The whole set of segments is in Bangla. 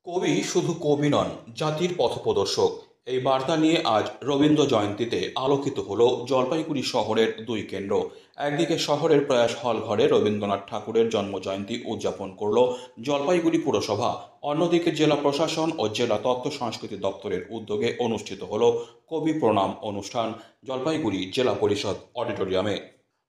কবি শুধু কবি নন, জাতির পথপ্রদর্শক। এই বার্তা নিয়ে আজ রবীন্দ্র জয়ন্তীতে আলোকিত হলো জলপাইগুড়ি শহরের দুই কেন্দ্র। একদিকে শহরের প্রয়াস হল ঘরে রবীন্দ্রনাথ ঠাকুরের জন্মজয়ন্তী উদযাপন করল জলপাইগুড়ি পুরসভা। অন্যদিকে জেলা প্রশাসন ও জেলা তথ্য সংস্কৃতি দপ্তরের উদ্যোগে অনুষ্ঠিত হলো কবি প্রণাম অনুষ্ঠান জলপাইগুড়ি জেলা পরিষদ অডিটোরিয়ামে।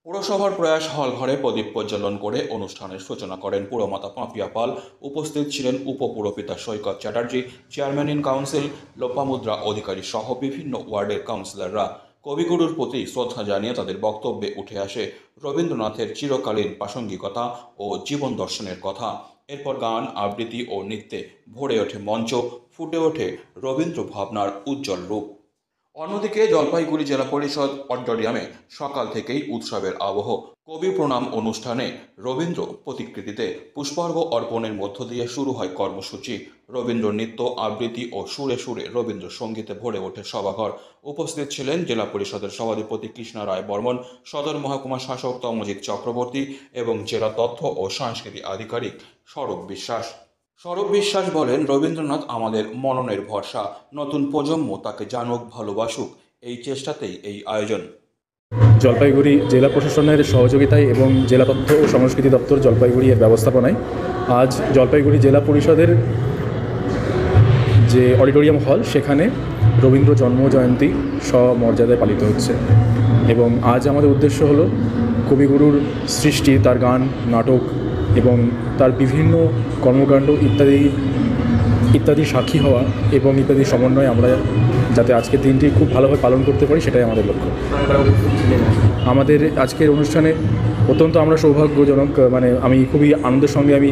পুরসভার প্রয়াস হল ঘরে প্রদীপ প্রজ্বলন করে অনুষ্ঠানের সূচনা করেন পুরমাতা পাপিয়া পাল। উপস্থিত ছিলেন উপপুরপিতা Saikat Chatterjee, chairman in council Lopamudra Adhikari সহ বিভিন্ন ওয়ার্ডের কাউন্সিলররা। কবিগুরুর প্রতি শ্রদ্ধা জানিয়ে তাদের বক্তব্যে উঠে আসে রবীন্দ্রনাথের চিরকালীন প্রাসঙ্গিকতা ও জীবন দর্শনের কথা। এরপর গান, আবৃত্তি ও নৃত্যে ভরে ওঠে মঞ্চ, ফুটে ওঠে রবীন্দ্র ভাবনার উজ্জ্বল রূপ। অন্যদিকে জলপাইগুড়ি জেলা পরিষদ অডিটোরিয়ামে সকাল থেকেই উৎসবের আবহ। কবি প্রণাম অনুষ্ঠানে রবীন্দ্র প্রতিকৃতিতে পুষ্পার্ঘ অর্পণের মধ্য দিয়ে শুরু হয় কর্মসূচি। রবীন্দ্র নৃত্য, আবৃত্তি ও সুরে সুরে রবীন্দ্র সঙ্গীতে ভরে ওঠে সভাঘর। উপস্থিত ছিলেন জেলা পরিষদের সভাধিপতি কৃষ্ণা রায় বর্মন, সদর মহকুমা শাসক তমজিৎ চক্রবর্তী এবং জেলা তথ্য ও সংস্কৃতি আধিকারিক সৌরভ বিশ্বাস। সৌরভ বিশ্বাস বলেন, রবীন্দ্রনাথ আমাদের মননের ভরসা। নতুন প্রজন্ম তাকে জানুক, ভালোবাসুক, এই চেষ্টাতেই এই আয়োজন। জলপাইগুড়ি জেলা প্রশাসনের সহযোগিতায় এবং জেলা তথ্য ও সংস্কৃতি দপ্তর জলপাইগুড়ি এর ব্যবস্থাপনায় আজ জলপাইগুড়ি জেলা পরিষদের যে অডিটোরিয়াম হল সেখানে রবীন্দ্র জন্মজয়ন্তী সমর্যাদায় পালিত হচ্ছে। এবং আজ আমাদের উদ্দেশ্য হলো কবিগুরুর সৃষ্টি, তার গান, নাটক এবং তার বিভিন্ন কর্মকাণ্ড ইত্যাদি সাক্ষী হওয়া এবং ইত্যাদি সমন্বয়ে আমরা যাতে আজকের দিনটি খুব ভালোভাবে পালন করতে পারি, সেটাই আমাদের লক্ষ্য। আমাদের আজকের অনুষ্ঠানে অত্যন্ত আমরা সৌভাগ্যজনক, আমি খুবই আনন্দের সঙ্গে আমি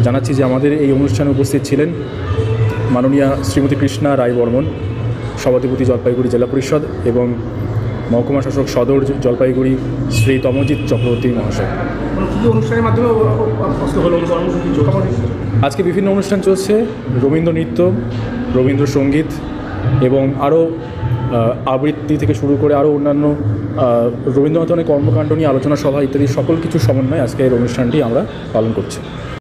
জানাচ্ছি যে আমাদের এই অনুষ্ঠানে উপস্থিত ছিলেন মাননীয়া শ্রীমতী কৃষ্ণা রায় বর্মন, সভাধিপতি জলপাইগুড়ি জেলা পরিষদ, এবং মহকুমা শাসক সদর জলপাইগুড়ি শ্রী তমজিৎ চক্রবর্তী মহাশয়। অনুষ্ঠানের মাধ্যমে আজকে বিভিন্ন অনুষ্ঠান চলছে, রবীন্দ্র নৃত্য, রবীন্দ্রসঙ্গীত এবং আরও আবৃত্তি থেকে শুরু করে আরও অন্যান্য রবীন্দ্রনাথের কর্মকাণ্ড নিয়ে আলোচনা সভা ইত্যাদি সকল কিছু সমন্বয়ে আজকে এই অনুষ্ঠানটি আমরা পালন করছি।